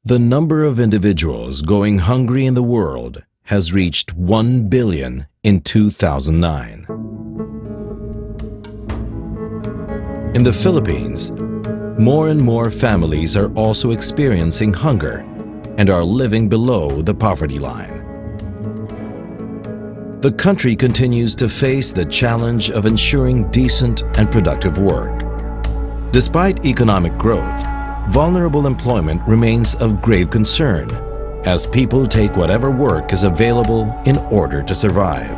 The number of individuals going hungry in the world has reached 1 billion in 2009. In the Philippines, more and more families are also experiencing hunger and are living below the poverty line. The country continues to face the challenge of ensuring decent and productive work. Despite economic growth, vulnerable employment remains of grave concern as people take whatever work is available in order to survive.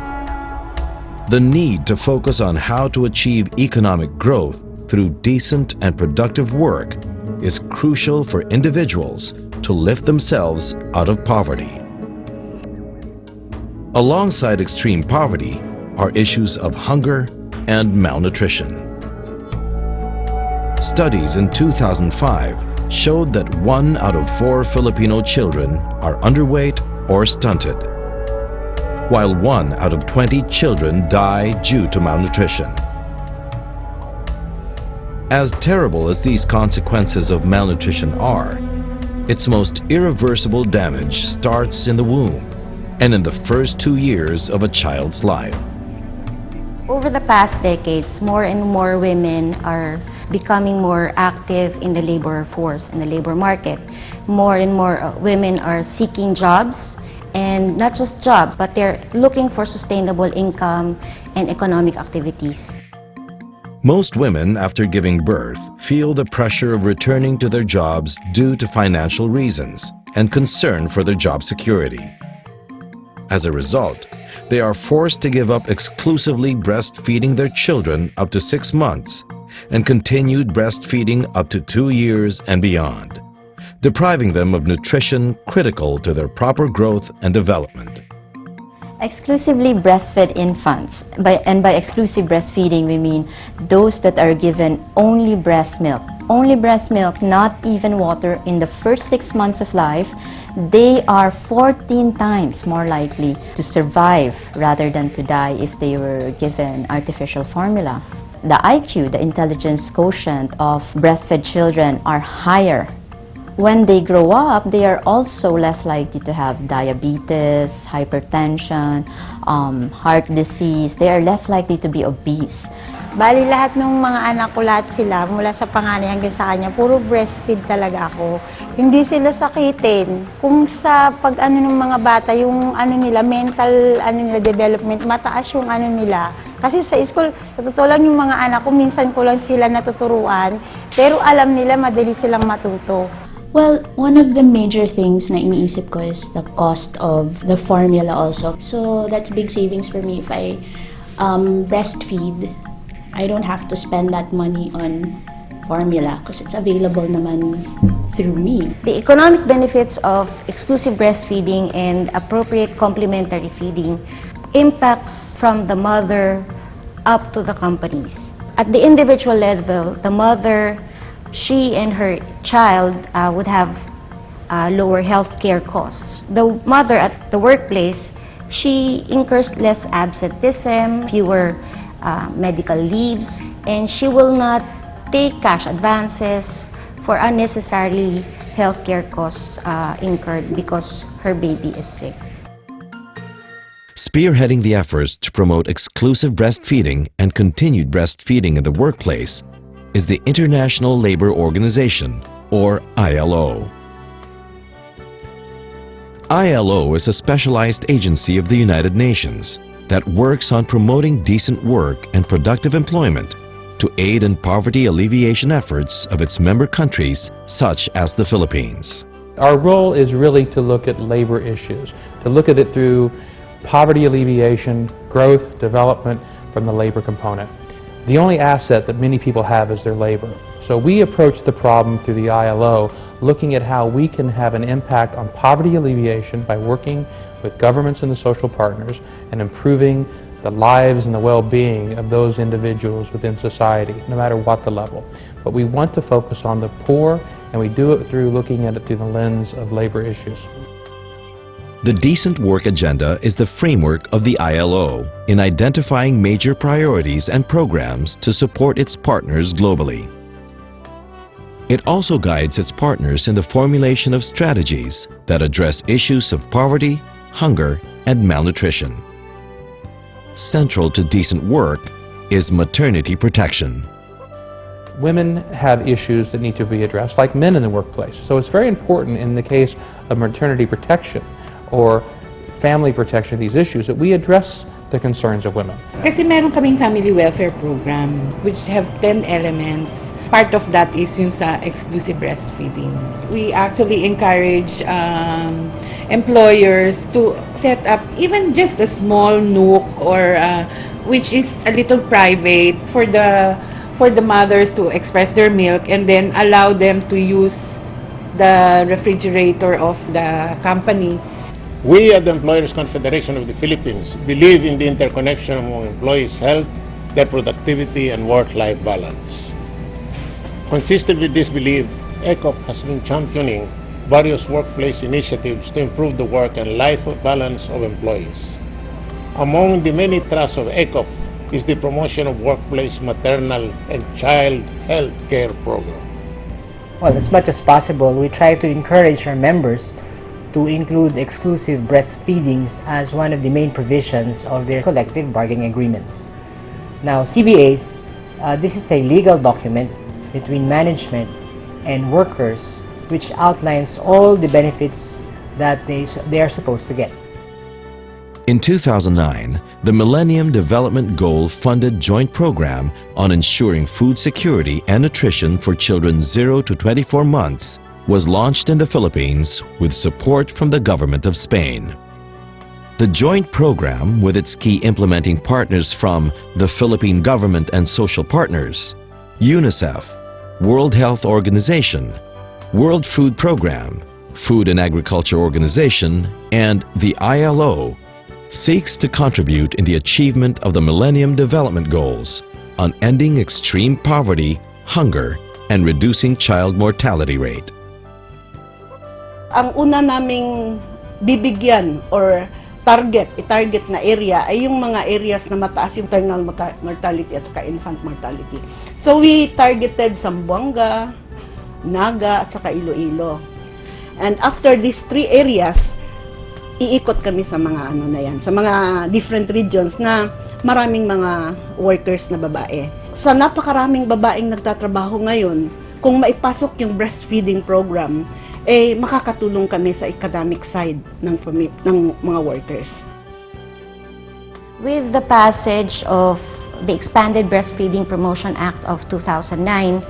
The need to focus on how to achieve economic growth through decent and productive work is crucial for individuals to lift themselves out of poverty. Alongside extreme poverty are issues of hunger and malnutrition. Studies in 2005 showed that 1 out of 4 Filipino children are underweight or stunted, while 1 out of 20 children die due to malnutrition. As terrible as these consequences of malnutrition are, its most irreversible damage starts in the womb and in the first 2 years of a child's life. Over the past decades, more and more women are becoming more active in the labor force, in the labor market. More and more women are seeking jobs, and not just jobs, but they're looking for sustainable income and economic activities. Most women, after giving birth, feel the pressure of returning to their jobs due to financial reasons and concern for their job security. As a result, they are forced to give up exclusively breastfeeding their children up to 6 months and continued breastfeeding up to 2 years and beyond, depriving them of nutrition critical to their proper growth and development. Exclusively breastfed infants, and by exclusive breastfeeding we mean those that are given only breast milk. Only breast milk, not even water, in the first 6 months of life. They are 14 times more likely to survive rather than to die if they were given artificial formula. The IQ, the intelligence quotient of breastfed children, are higher. When they grow up, they are also less likely to have diabetes, hypertension, heart disease. They are less likely to be obese. Bali lahat ng mga anak ko, lahat sila, mula sa panganay hanggang sa kanya, puro breastfeed talaga ako. Hindi sila sakitin. Kung sa pag-ano ng mga bata, yung ano nila, mental development, mataas yung ano nila. Kasi sa school, sa totoo lang yung mga anak ko, minsan ko lang sila natuturuan, pero alam nila, madali silang matuto. Well, one of the major things na iniisip ko is the cost of the formula also. So that's big savings for me. If I breastfeed, I don't have to spend that money on formula because it's available naman through me. The economic benefits of exclusive breastfeeding and appropriate complementary feeding impacts from the mother up to the companies. At the individual level, the mother, she and her child would have lower healthcare costs. The mother at the workplace, she incurs less absenteeism, fewer medical leaves, and she will not take cash advances for unnecessarily healthcare costs incurred because her baby is sick. Spearheading the efforts to promote exclusive breastfeeding and continued breastfeeding in the workplace is the International Labour Organization, or ILO. ILO is a specialized agency of the United Nations that works on promoting decent work and productive employment to aid in poverty alleviation efforts of its member countries, such as the Philippines. Our role is really to look at labor issues, to look at it through poverty alleviation, growth, development from the labor component. The only asset that many people have is their labor. So we approach the problem through the ILO, looking at how we can have an impact on poverty alleviation by working with governments and the social partners and improving the lives and the well-being of those individuals within society, no matter what the level. But we want to focus on the poor, and we do it through looking at it through the lens of labor issues. The Decent Work Agenda is the framework of the ILO in identifying major priorities and programs to support its partners globally. It also guides its partners in the formulation of strategies that address issues of poverty, hunger, and malnutrition. Central to decent work is maternity protection. Women have issues that need to be addressed like men in the workplace. So it's very important in the case of maternity protection or family protection, these issues, that we address the concerns of women. Kasi meron kaming family welfare program which have 10 elements. Part of that is yung sa exclusive breastfeeding. We actually encourage employers to set up even just a small nook or which is a little private for the mothers to express their milk and then allow them to use the refrigerator of the company. We at the Employers Confederation of the Philippines believe in the interconnection among employees' health, their productivity, and work-life balance. Consistent with this belief, ECOP has been championing various workplace initiatives to improve the work and life balance of employees. Among the many thrusts of ECOP is the promotion of workplace maternal and child health care program. Well, as much as possible, we try to encourage our members to include exclusive breastfeedings as one of the main provisions of their collective bargaining agreements. Now, CBAs, this is a legal document between management and workers which outlines all the benefits that they are supposed to get. In 2009, the Millennium Development Goals funded joint program on ensuring food security and nutrition for children 0 to 24 months was launched in the Philippines with support from the government of Spain. The joint program, with its key implementing partners from the Philippine government and social partners, UNICEF, World Health Organization, World Food Program, Food and Agriculture Organization, and the ILO, seeks to contribute in the achievement of the Millennium Development Goals on ending extreme poverty, hunger, and reducing child mortality rate. Ang una naming bibigyan or i-target na area ay yung mga areas na mataas yung maternal mortality at saka infant mortality. So we targeted Zamboanga, Naga at saka Iloilo. And after these 3 areas, iikot kami sa mga ano na yan, sa mga different regions na maraming mga workers na babae. Sa napakaraming babaeng nagtatrabaho ngayon, kung maipasok yung breastfeeding program, makakatulong kami sa economic side ng mga workers. With the passage of the Expanded Breastfeeding Promotion Act of 2009,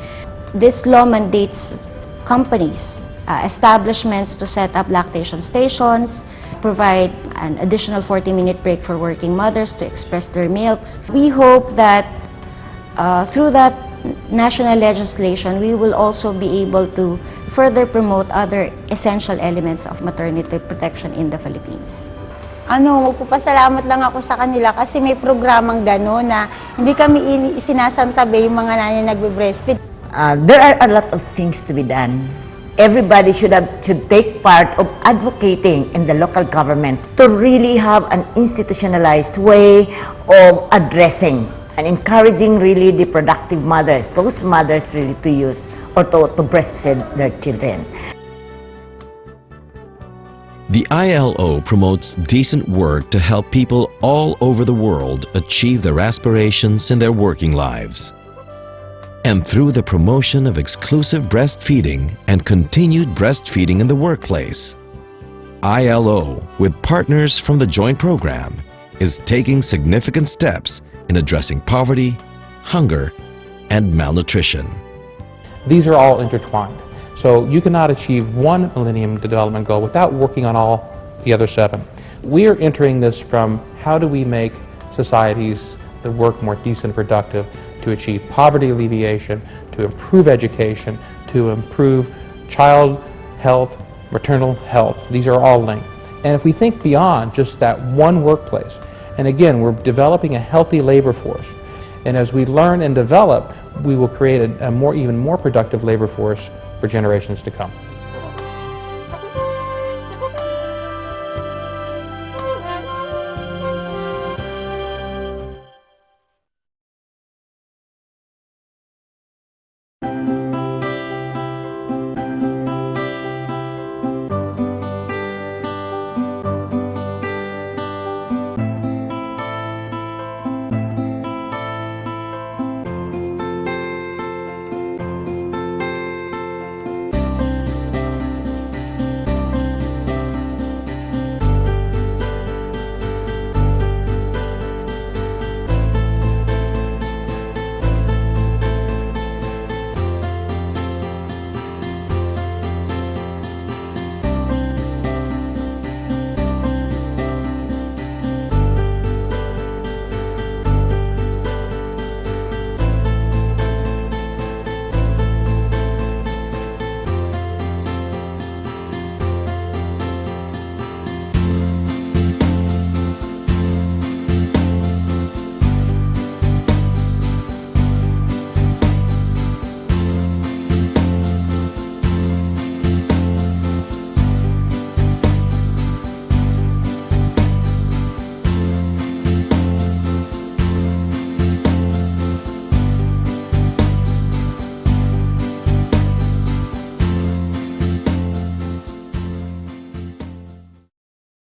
this law mandates companies, establishments to set up lactation stations, provide an additional 40-minute break for working mothers to express their milks. We hope that through that national legislation, we will also be able to further promote other essential elements of maternity protection in the Philippines. Magpapasalamat lang ako sa kanila kasi may programang gano'n na hindi kami sinasantabi yung mga nanay nagbe-breastfeed. There are a lot of things to be done. Everybody should take part of advocating in the local government to really have an institutionalized way of addressing and encouraging really the productive mothers, those mothers really to use or to breastfeed their children. The ILO promotes decent work to help people all over the world achieve their aspirations in their working lives. And through the promotion of exclusive breastfeeding and continued breastfeeding in the workplace, ILO, with partners from the joint program, is taking significant steps in addressing poverty, hunger, and malnutrition. These are all intertwined. So you cannot achieve one Millennium Development Goal without working on all the other 7. We are entering this from how do we make societies that work more decent and productive to achieve poverty alleviation, to improve education, to improve child health, maternal health. These are all linked. And if we think beyond just that one workplace, and again, we're developing a healthy labor force, and as we learn and develop, we will create a even more productive labor force for generations to come.